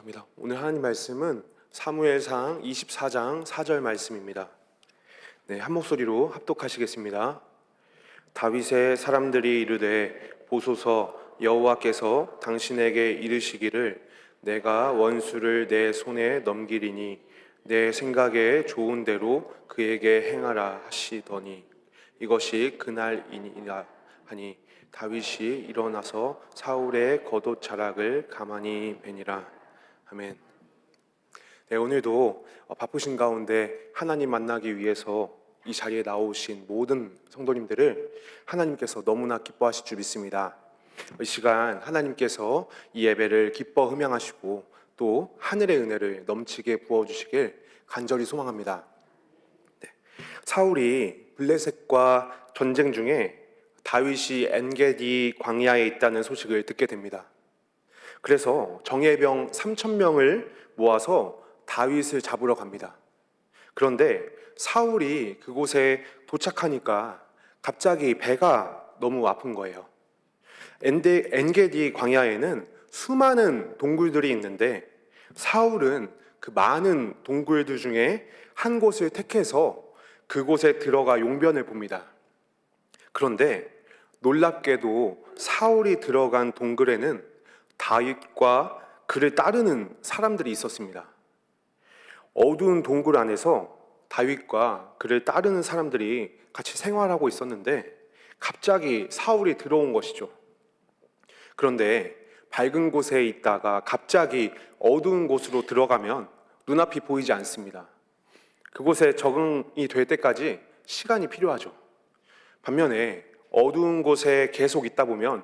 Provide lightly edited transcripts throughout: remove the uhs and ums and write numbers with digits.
감사합니다. 오늘 하나님 말씀은 사무엘상 24장 4절 말씀입니다. 네, 한 목소리로 합독하시겠습니다. 다윗의 사람들이 이르되 보소서 여호와께서 당신에게 이르시기를 내가 원수를 내 손에 넘기리니 내 생각에 좋은 대로 그에게 행하라 하시더니 이것이 그날이니라 하니 다윗이 일어나서 사울의 겉옷 자락을 가만히 베니라. 아멘. 네, 오늘도 바쁘신 가운데 하나님 만나기 위해서 이 자리에 나오신 모든 성도님들을 하나님께서 너무나 기뻐하실 줄 믿습니다. 이 시간 하나님께서 이 예배를 기뻐 흠양하시고 또 하늘의 은혜를 넘치게 부어주시길 간절히 소망합니다. 네. 사울이 블레셋과 전쟁 중에 다윗이 엔게디 광야에 있다는 소식을 듣게 됩니다. 그래서 정예병 3,000명을 모아서 다윗을 잡으러 갑니다. 그런데 사울이 그곳에 도착하니까 갑자기 배가 너무 아픈 거예요. 엔게디 광야에는 수많은 동굴들이 있는데 사울은 그 많은 동굴들 중에 한 곳을 택해서 그곳에 들어가 용변을 봅니다. 그런데 놀랍게도 사울이 들어간 동굴에는 다윗과 그를 따르는 사람들이 있었습니다. 어두운 동굴 안에서 다윗과 그를 따르는 사람들이 같이 생활하고 있었는데 갑자기 사울이 들어온 것이죠. 그런데 밝은 곳에 있다가 갑자기 어두운 곳으로 들어가면 눈앞이 보이지 않습니다. 그곳에 적응이 될 때까지 시간이 필요하죠. 반면에 어두운 곳에 계속 있다 보면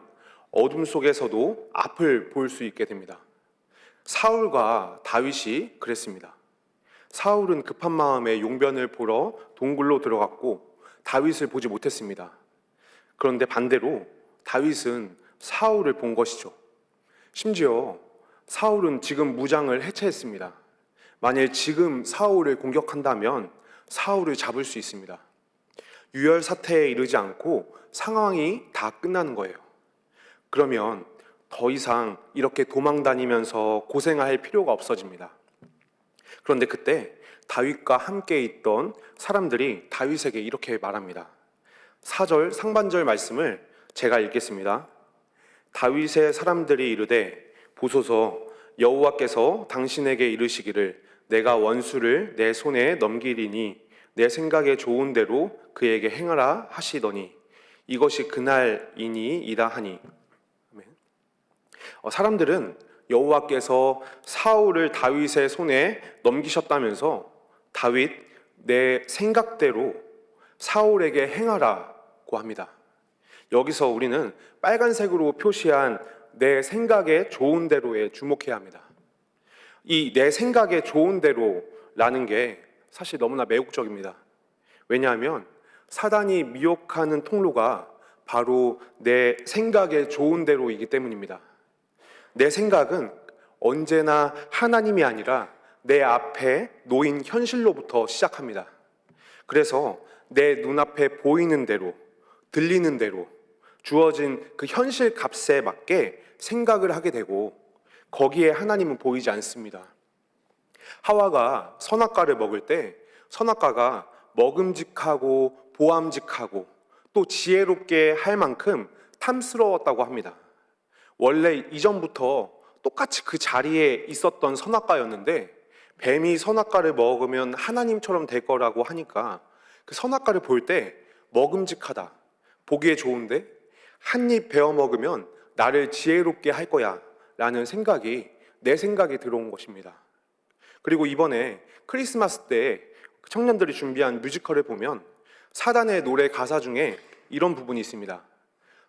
어둠 속에서도 앞을 볼 수 있게 됩니다. 사울과 다윗이 그랬습니다. 사울은 급한 마음에 용변을 보러 동굴로 들어갔고 다윗을 보지 못했습니다. 그런데 반대로 다윗은 사울을 본 것이죠. 심지어 사울은 지금 무장을 해체했습니다. 만일 지금 사울을 공격한다면 사울을 잡을 수 있습니다. 유혈 사태에 이르지 않고 상황이 다 끝나는 거예요. 그러면 더 이상 이렇게 도망 다니면서 고생할 필요가 없어집니다. 그런데 그때 다윗과 함께 있던 사람들이 다윗에게 이렇게 말합니다. 4절 상반절 말씀을 제가 읽겠습니다. 다윗의 사람들이 이르되 보소서 여호와께서 당신에게 이르시기를 내가 원수를 내 손에 넘기리니 내 생각에 좋은 대로 그에게 행하라 하시더니 이것이 그날이니이다 하니. 사람들은 여호와께서 사울을 다윗의 손에 넘기셨다면서 다윗 내 생각대로 사울에게 행하라고 합니다. 여기서 우리는 빨간색으로 표시한 내 생각에 좋은 대로에 주목해야 합니다. 이 내 생각에 좋은 대로라는 게 사실 너무나 매혹적입니다. 왜냐하면 사단이 미혹하는 통로가 바로 내 생각에 좋은 대로이기 때문입니다. 내 생각은 언제나 하나님이 아니라 내 앞에 놓인 현실로부터 시작합니다. 그래서 내 눈앞에 보이는 대로, 들리는 대로 주어진 그 현실 값에 맞게 생각을 하게 되고 거기에 하나님은 보이지 않습니다. 하와가 선악과를 먹을 때 선악과가 먹음직하고 보암직하고 또 지혜롭게 할 만큼 탐스러웠다고 합니다. 원래 이전부터 똑같이 그 자리에 있었던 선악과였는데 뱀이 선악과를 먹으면 하나님처럼 될 거라고 하니까 그 선악과를 볼 때 먹음직하다, 보기에 좋은데 한 입 베어 먹으면 나를 지혜롭게 할 거야 라는 생각이 내 생각에 들어온 것입니다. 그리고 이번에 크리스마스 때 청년들이 준비한 뮤지컬을 보면 사단의 노래 가사 중에 이런 부분이 있습니다.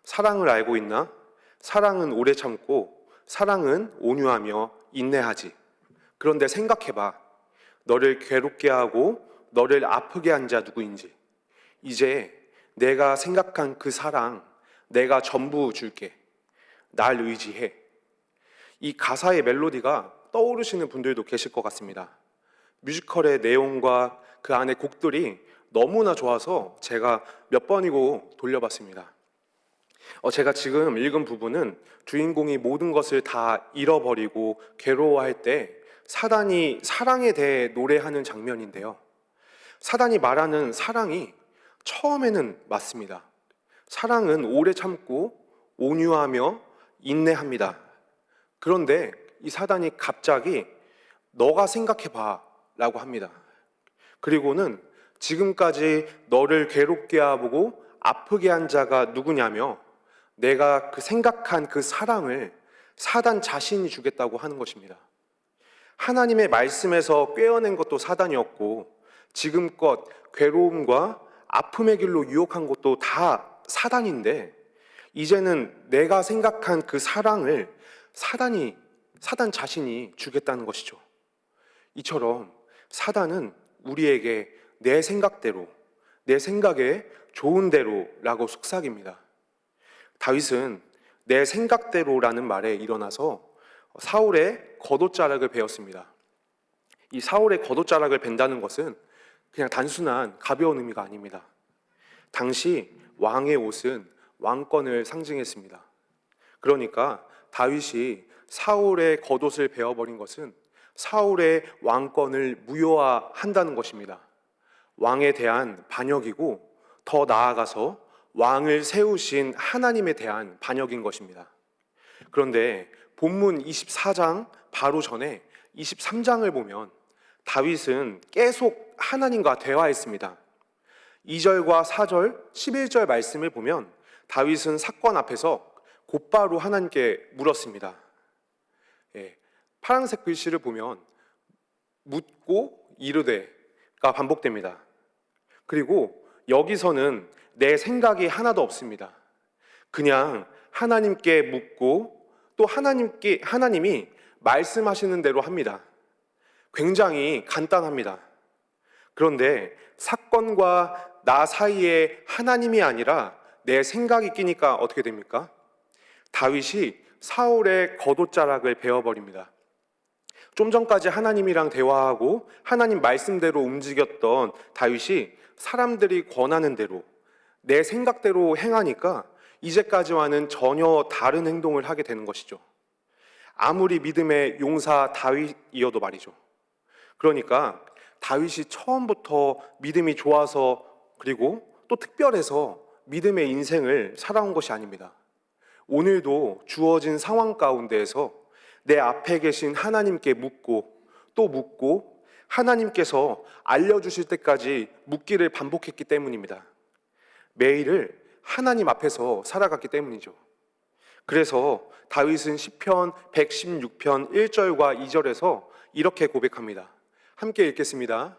사랑을 알고 있나? 사랑은 오래 참고 사랑은 온유하며 인내하지. 그런데 생각해봐. 너를 괴롭게 하고 너를 아프게 한 자 누구인지. 이제 내가 생각한 그 사랑 내가 전부 줄게. 날 의지해. 이 가사의 멜로디가 떠오르시는 분들도 계실 것 같습니다. 뮤지컬의 내용과 그 안의 곡들이 너무나 좋아서 제가 몇 번이고 돌려봤습니다. 제가 지금 읽은 부분은 주인공이 모든 것을 다 잃어버리고 괴로워할 때 사단이 사랑에 대해 노래하는 장면인데요. 사단이 말하는 사랑이 처음에는 맞습니다. 사랑은 오래 참고 온유하며 인내합니다. 그런데 이 사단이 갑자기 너가 생각해봐 라고 합니다. 그리고는 지금까지 너를 괴롭게 하고 아프게 한 자가 누구냐며 내가 그 생각한 그 사랑을 사단 자신이 주겠다고 하는 것입니다. 하나님의 말씀에서 꿰어낸 것도 사단이었고 지금껏 괴로움과 아픔의 길로 유혹한 것도 다 사단인데 이제는 내가 생각한 그 사랑을 사단 자신이 주겠다는 것이죠. 이처럼 사단은 우리에게 내 생각대로, 내 생각에 좋은 대로라고 속삭입니다. 다윗은 내 생각대로라는 말에 일어나서 사울의 겉옷자락을 베었습니다. 이 사울의 겉옷자락을 벤다는 것은 그냥 단순한 가벼운 의미가 아닙니다. 당시 왕의 옷은 왕권을 상징했습니다. 그러니까 다윗이 사울의 겉옷을 베어버린 것은 사울의 왕권을 무효화한다는 것입니다. 왕에 대한 반역이고 더 나아가서 왕을 세우신 하나님에 대한 반역인 것입니다. 그런데 본문 24장 바로 전에 23장을 보면 다윗은 계속 하나님과 대화했습니다. 2절과 4절, 11절 말씀을 보면 다윗은 사건 앞에서 곧바로 하나님께 물었습니다. 파란색 글씨를 보면 묻고 이르되가 반복됩니다. 그리고 여기서는 내 생각이 하나도 없습니다. 그냥 하나님께 묻고 또 하나님이 말씀하시는 대로 합니다. 굉장히 간단합니다. 그런데 사건과 나 사이에 하나님이 아니라 내 생각이 끼니까 어떻게 됩니까? 다윗이 사울의 겉옷자락을 베어버립니다. 좀 전까지 하나님이랑 대화하고 하나님 말씀대로 움직였던 다윗이 사람들이 권하는 대로 내 생각대로 행하니까 이제까지와는 전혀 다른 행동을 하게 되는 것이죠. 아무리 믿음의 용사 다윗이어도 말이죠. 그러니까 다윗이 처음부터 믿음이 좋아서 그리고 또 특별해서 믿음의 인생을 살아온 것이 아닙니다. 오늘도 주어진 상황 가운데에서 내 앞에 계신 하나님께 묻고 또 묻고 하나님께서 알려주실 때까지 묻기를 반복했기 때문입니다. 매일을 하나님 앞에서 살아갔기 때문이죠. 그래서 다윗은 시편 116편 1절과 2절에서 이렇게 고백합니다. 함께 읽겠습니다.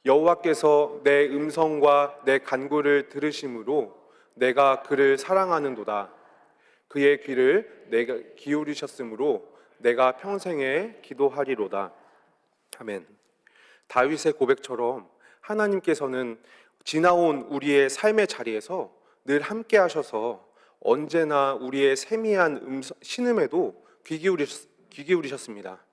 여호와께서 내 음성과 내 간구를 들으심으로 내가 그를 사랑하는도다. 그의 귀를 내가 기울이셨으므로 내가 평생에 기도하리로다. 아멘. 다윗의 고백처럼 하나님께서는 지나온 우리의 삶의 자리에서 늘 함께 하셔서 언제나 우리의 세미한 신음에도 귀 기울이셨습니다.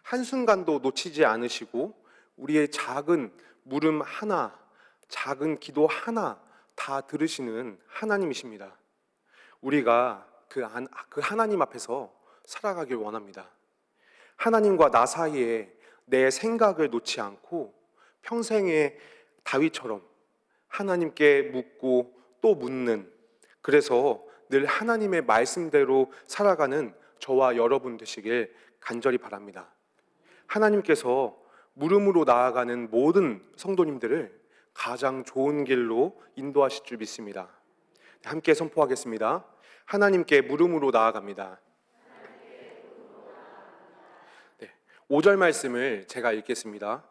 한순간도 놓치지 않으시고 우리의 작은 물음 하나, 작은 기도 하나 다 들으시는 하나님이십니다. 우리가 그 하나님 앞에서 살아가길 원합니다. 하나님과 나 사이에 내 생각을 놓지 않고 평생에 다윗처럼 하나님께 묻고 또 묻는, 그래서 늘 하나님의 말씀대로 살아가는 저와 여러분 되시길 간절히 바랍니다. 하나님께서 물음으로 나아가는 모든 성도님들을 가장 좋은 길로 인도하실 줄 믿습니다. 함께 선포하겠습니다. 하나님께 물음으로 나아갑니다. 5절 말씀을 제가 읽겠습니다.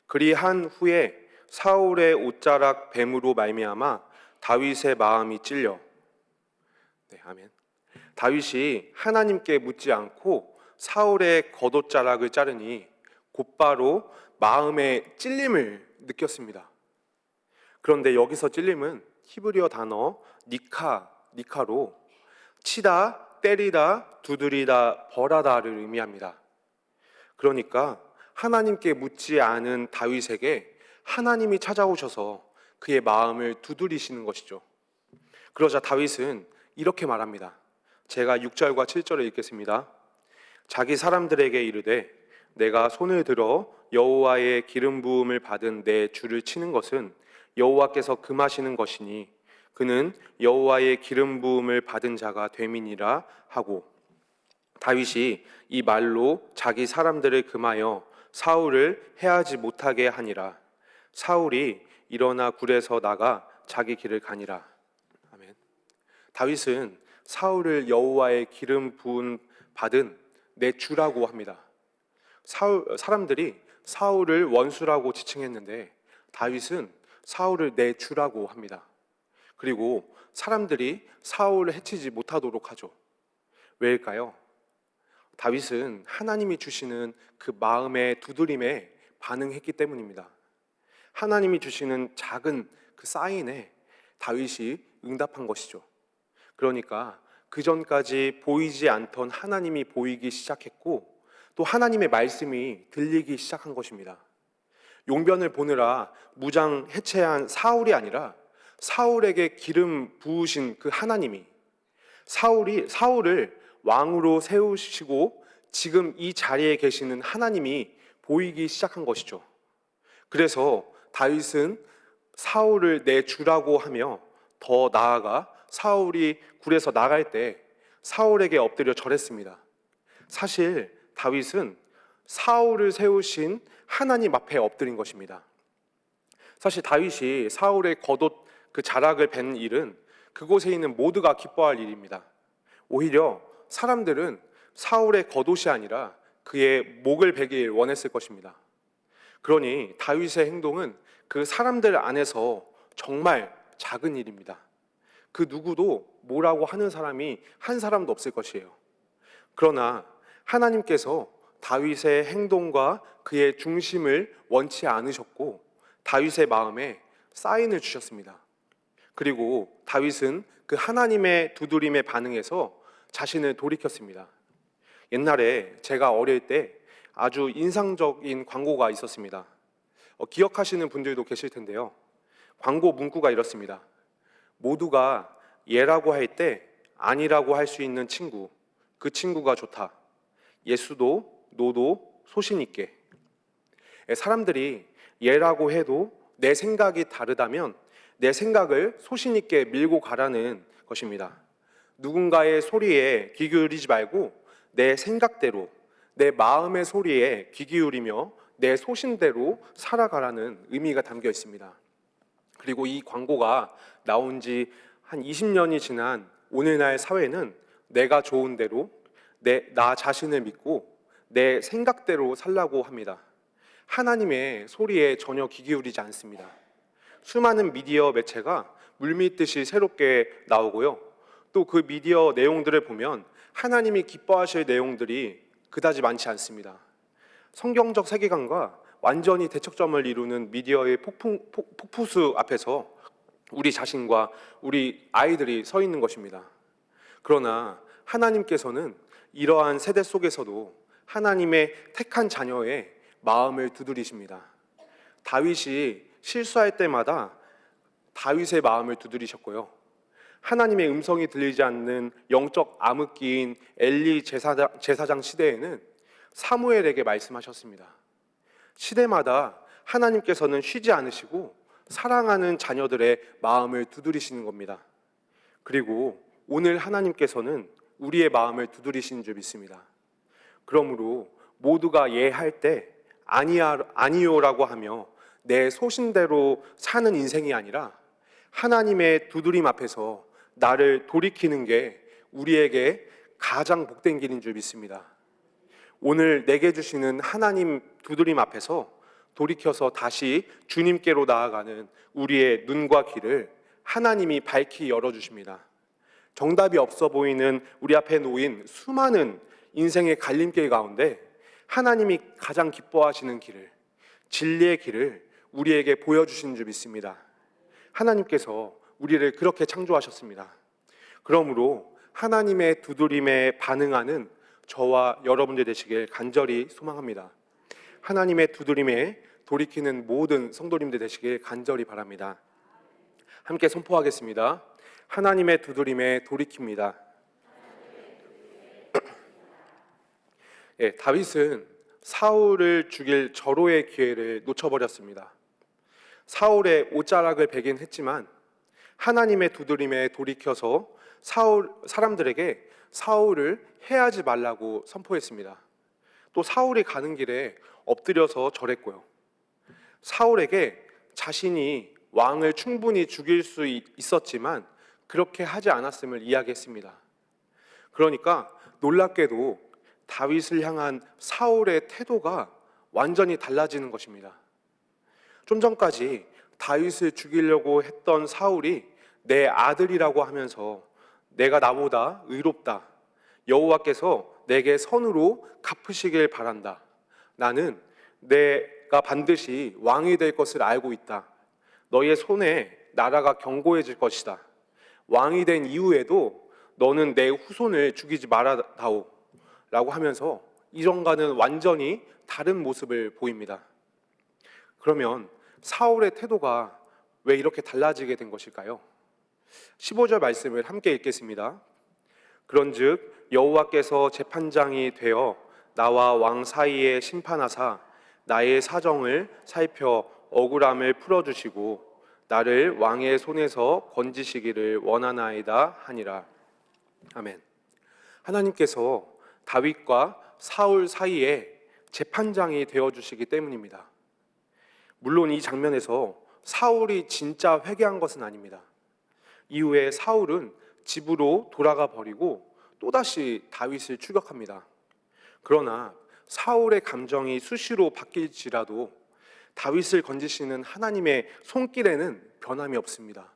그리한 후에 사울의 옷자락 뱀으로 말미암아 다윗의 마음이 찔려. 아멘. 다윗이 하나님께 묻지 않고 사울의 겉옷자락을 자르니 곧바로 마음의 찔림을 느꼈습니다. 그런데 여기서 찔림은 히브리어 단어 니카로 치다, 때리다, 두드리다, 벌하다를 의미합니다. 그러니까 하나님께 묻지 않은 다윗에게 하나님이 찾아오셔서 그의 마음을 두드리시는 것이죠. 그러자 다윗은 이렇게 말합니다. 제가 6절과 7절을 읽겠습니다. 자기 사람들에게 이르되 내가 손을 들어 여호와의 기름 부음을 받은 내 주를 치는 것은 여호와께서 금하시는 것이니 그는 여호와의 기름 부음을 받은 자가 됨이니라 하고, 다윗이 이 말로 자기 사람들을 금하여 사울을 해하지 못하게 하니라. 사울이 일어나 굴에서 나가 자기 길을 가니라. 아멘. 다윗은 사울을 여호와의 기름 부음 받은 내 주라고 합니다. 사람들이 사울을 원수라고 지칭했는데 다윗은 사울을 내 주라고 합니다. 그리고 사람들이 사울을 해치지 못하도록 하죠. 왜일까요? 다윗은 하나님이 주시는 그 마음의 두드림에 반응했기 때문입니다. 하나님이 주시는 작은 그 사인에 다윗이 응답한 것이죠. 그러니까 그 전까지 보이지 않던 하나님이 보이기 시작했고, 또 하나님의 말씀이 들리기 시작한 것입니다. 용변을 보느라 무장 해체한 사울이 아니라 사울에게 기름 부으신 그 하나님이 사울을 왕으로 세우시고 지금 이 자리에 계시는 하나님이 보이기 시작한 것이죠. 그래서 다윗은 사울을 내 주라고 하며, 더 나아가 사울이 굴에서 나갈 때 사울에게 엎드려 절했습니다. 사실 다윗은 사울을 세우신 하나님 앞에 엎드린 것입니다. 사실 다윗이 사울의 겉옷 그 자락을 벤 일은 그곳에 있는 모두가 기뻐할 일입니다. 오히려 사람들은 사울의 겉옷이 아니라 그의 목을 베길 원했을 것입니다. 그러니 다윗의 행동은 그 사람들 안에서 정말 작은 일입니다. 그 누구도 뭐라고 하는 사람이 한 사람도 없을 것이에요. 그러나 하나님께서 다윗의 행동과 그의 중심을 원치 않으셨고 다윗의 마음에 사인을 주셨습니다. 그리고 다윗은 그 하나님의 두드림에 반응해서 자신을 돌이켰습니다. 옛날에 제가 어릴 때 아주 인상적인 광고가 있었습니다. 기억하시는 분들도 계실 텐데요. 광고 문구가 이렇습니다. 모두가 예라고 할 때 아니라고 할 수 있는 친구, 그 친구가 좋다. 예수도 노도 소신 있게. 사람들이 예라고 해도 내 생각이 다르다면 내 생각을 소신 있게 밀고 가라는 것입니다. 누군가의 소리에 귀 기울이지 말고 내 생각대로, 내 마음의 소리에 귀 기울이며 내 소신대로 살아가라는 의미가 담겨 있습니다. 그리고 이 광고가 나온 지 한 20년이 지난 오늘날 사회는 내가 좋은 대로 나 자신을 믿고 내 생각대로 살라고 합니다. 하나님의 소리에 전혀 귀 기울이지 않습니다. 수많은 미디어 매체가 물밀듯이 새롭게 나오고요. 또 그 미디어 내용들을 보면 하나님이 기뻐하실 내용들이 그다지 많지 않습니다. 성경적 세계관과 완전히 대척점을 이루는 미디어의 폭포수 앞에서 우리 자신과 우리 아이들이 서 있는 것입니다. 그러나 하나님께서는 이러한 세대 속에서도 하나님의 택한 자녀의 마음을 두드리십니다. 다윗이 실수할 때마다 다윗의 마음을 두드리셨고요. 하나님의 음성이 들리지 않는 영적 암흑기인 엘리 제사장 시대에는 사무엘에게 말씀하셨습니다. 시대마다 하나님께서는 쉬지 않으시고 사랑하는 자녀들의 마음을 두드리시는 겁니다. 그리고 오늘 하나님께서는 우리의 마음을 두드리시는 줄 믿습니다. 그러므로 모두가 예할 때 아니요라고 하며 내 소신대로 사는 인생이 아니라 하나님의 두드림 앞에서 나를 돌이키는 게 우리에게 가장 복된 길인 줄 믿습니다. 오늘 내게 주시는 하나님 두드림 앞에서 돌이켜서 다시 주님께로 나아가는 우리의 눈과 귀를 하나님이 밝히 열어주십니다. 정답이 없어 보이는 우리 앞에 놓인 수많은 인생의 갈림길 가운데 하나님이 가장 기뻐하시는 길을, 진리의 길을 우리에게 보여주시는 줄 믿습니다. 하나님께서 우리를 그렇게 창조하셨습니다. 그러므로 하나님의 두드림에 반응하는 저와 여러분들 되시길 간절히 소망합니다. 하나님의 두드림에 돌이키는 모든 성도님들 되시길 간절히 바랍니다. 함께 선포하겠습니다. 하나님의 두드림에 돌이킵니다. 예, 다윗은 사울을 죽일 절호의 기회를 놓쳐버렸습니다. 사울의 옷자락을 베긴 했지만 하나님의 두드림에 돌이켜서 사람들에게 사울을 해하지 말라고 선포했습니다. 또 사울이 가는 길에 엎드려서 절했고요. 사울에게 자신이 왕을 충분히 죽일 수 있었지만 그렇게 하지 않았음을 이야기했습니다. 그러니까 놀랍게도 다윗을 향한 사울의 태도가 완전히 달라지는 것입니다. 좀 전까지 다윗을 죽이려고 했던 사울이 내 아들이라고 하면서 내가 나보다 의롭다, 여호와께서 내게 선으로 갚으시길 바란다, 나는 내가 반드시 왕이 될 것을 알고 있다, 너의 손에 나라가 견고해질 것이다, 왕이 된 이후에도 너는 내 후손을 죽이지 말아다오 라고 하면서 이전과는 완전히 다른 모습을 보입니다. 그러면 사울의 태도가 왜 이렇게 달라지게 된 것일까요? 15절 말씀을 함께 읽겠습니다. 그런즉 여호와께서 재판장이 되어 나와 왕 사이에 심판하사 나의 사정을 살펴 억울함을 풀어주시고 나를 왕의 손에서 건지시기를 원하나이다 하니라. 아멘. 하나님께서 다윗과 사울 사이에 재판장이 되어주시기 때문입니다. 물론 이 장면에서 사울이 진짜 회개한 것은 아닙니다. 이후에 사울은 집으로 돌아가 버리고 또다시 다윗을 추격합니다. 그러나 사울의 감정이 수시로 바뀔지라도 다윗을 건지시는 하나님의 손길에는 변함이 없습니다.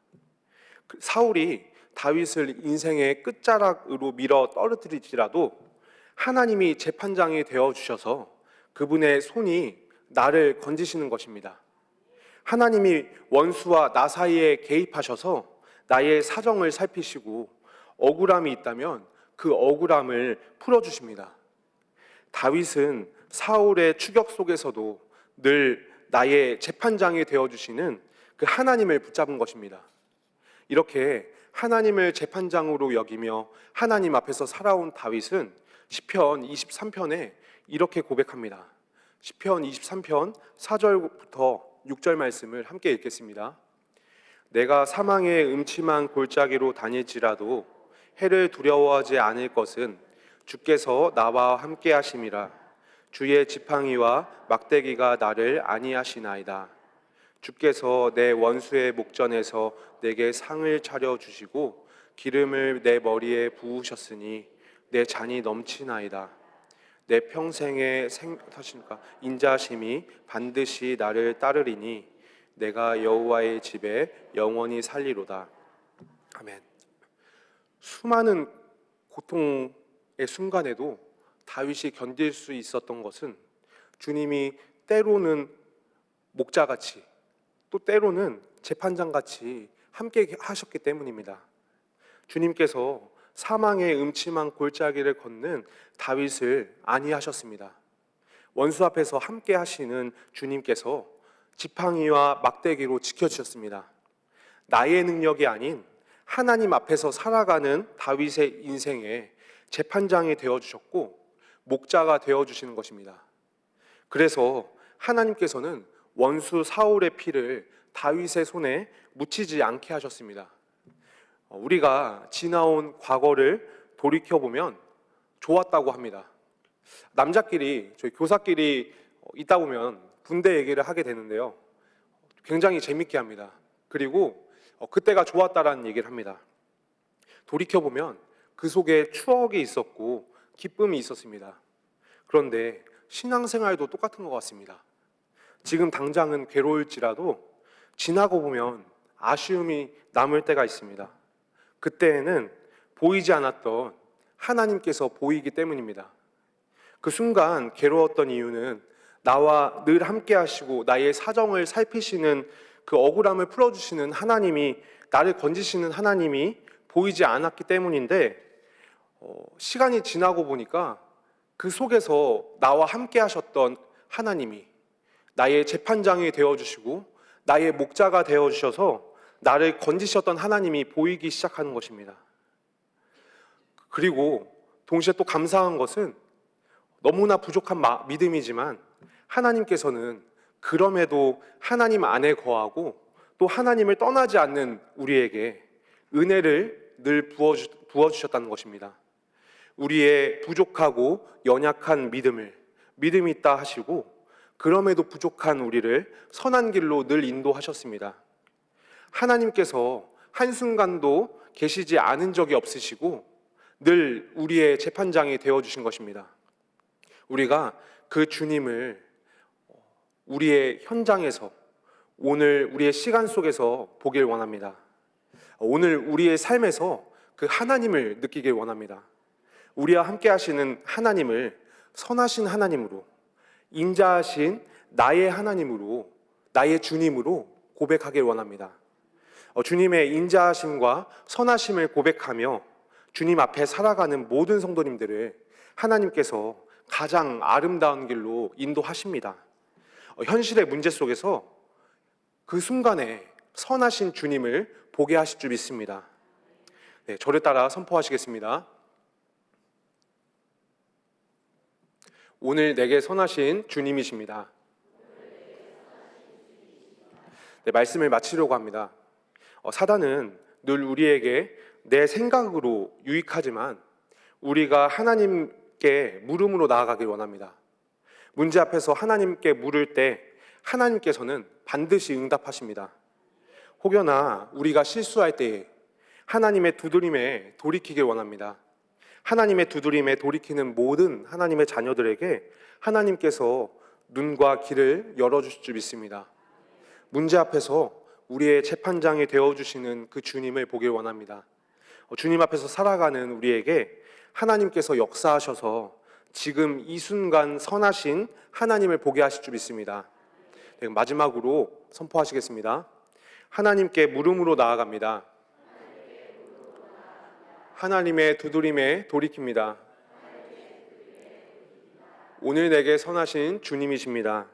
사울이 다윗을 인생의 끝자락으로 밀어 떨어뜨릴지라도 하나님이 재판장이 되어주셔서 그분의 손이 나를 건지시는 것입니다. 하나님이 원수와 나 사이에 개입하셔서 나의 사정을 살피시고 억울함이 있다면 그 억울함을 풀어주십니다. 다윗은 사울의 추격 속에서도 늘 나의 재판장이 되어주시는 그 하나님을 붙잡은 것입니다. 이렇게 하나님을 재판장으로 여기며 하나님 앞에서 살아온 다윗은 시편 23편에 이렇게 고백합니다. 시편 23편 4절부터 6절 말씀을 함께 읽겠습니다. 내가 사망의 음침한 골짜기로 다닐지라도 해를 두려워하지 않을 것은 주께서 나와 함께 하심이라. 주의 지팡이와 막대기가 나를 안위하시나이다. 주께서 내 원수의 목전에서 내게 상을 차려 주시고 기름을 내 머리에 부으셨으니 내 잔이 넘치나이다. 내 평생의 인자심이 반드시 나를 따르리니 내가 여호와의 집에 영원히 살리로다. 아멘. 수많은 고통의 순간에도 다윗이 견딜 수 있었던 것은 주님이 때로는 목자같이 또 때로는 재판장같이 함께 하셨기 때문입니다. 주님께서 사망의 음침한 골짜기를 걷는 다윗을 안위하셨습니다. 원수 앞에서 함께 하시는 주님께서 지팡이와 막대기로 지켜주셨습니다. 나의 능력이 아닌 하나님 앞에서 살아가는 다윗의 인생에 재판장이 되어주셨고 목자가 되어주시는 것입니다. 그래서 하나님께서는 원수 사울의 피를 다윗의 손에 묻히지 않게 하셨습니다. 우리가 지나온 과거를 돌이켜보면 좋았다고 합니다. 남자끼리, 저희 교사끼리 있다 보면 군대 얘기를 하게 되는데요. 굉장히 재밌게 합니다. 그리고 그때가 좋았다라는 얘기를 합니다. 돌이켜보면 그 속에 추억이 있었고 기쁨이 있었습니다. 그런데 신앙생활도 똑같은 것 같습니다. 지금 당장은 괴로울지라도 지나고 보면 아쉬움이 남을 때가 있습니다. 그때에는 보이지 않았던 하나님께서 보이기 때문입니다. 그 순간 괴로웠던 이유는 나와 늘 함께 하시고 나의 사정을 살피시는 그 억울함을 풀어주시는 하나님이, 나를 건지시는 하나님이 보이지 않았기 때문인데 시간이 지나고 보니까 그 속에서 나와 함께 하셨던 하나님이 나의 재판장이 되어주시고 나의 목자가 되어주셔서 나를 건지셨던 하나님이 보이기 시작하는 것입니다. 그리고 동시에 또 감사한 것은 너무나 부족한 믿음이지만 하나님께서는 그럼에도 하나님 안에 거하고 또 하나님을 떠나지 않는 우리에게 은혜를 늘 부어주셨다는 것입니다. 우리의 부족하고 연약한 믿음이 있다 하시고 그럼에도 부족한 우리를 선한 길로 늘 인도하셨습니다. 하나님께서 한순간도 계시지 않은 적이 없으시고 늘 우리의 재판장이 되어주신 것입니다. 우리가 그 주님을 우리의 현장에서 오늘 우리의 시간 속에서 보길 원합니다. 오늘 우리의 삶에서 그 하나님을 느끼길 원합니다. 우리와 함께 하시는 하나님을 선하신 하나님으로, 인자하신 나의 하나님으로, 나의 주님으로 고백하길 원합니다. 주님의 인자하심과 선하심을 고백하며 주님 앞에 살아가는 모든 성도님들을 하나님께서 가장 아름다운 길로 인도하십니다. 현실의 문제 속에서 그 순간에 선하신 주님을 보게 하실 줄 믿습니다. 네, 저를 따라 선포하시겠습니다. 오늘 내게 선하신 주님이십니다. 네, 말씀을 마치려고 합니다. 사단은 늘 우리에게 내 생각으로 유익하지만 우리가 하나님께 물음으로 나아가길 원합니다. 문제 앞에서 하나님께 물을 때 하나님께서는 반드시 응답하십니다. 혹여나 우리가 실수할 때에 하나님의 두드림에 돌이키길 원합니다. 하나님의 두드림에 돌이키는 모든 하나님의 자녀들에게 하나님께서 눈과 귀를 열어주실 줄 믿습니다. 문제 앞에서 우리의 재판장이 되어주시는 그 주님을 보길 원합니다. 주님 앞에서 살아가는 우리에게 하나님께서 역사하셔서 지금 이 순간 선하신 하나님을 보게 하실 줄 믿습니다. 네, 마지막으로 선포하시겠습니다. 하나님께 물음으로 나아갑니다. 하나님의 두드림에 돌이킵니다. 오늘 내게 선하신 주님이십니다.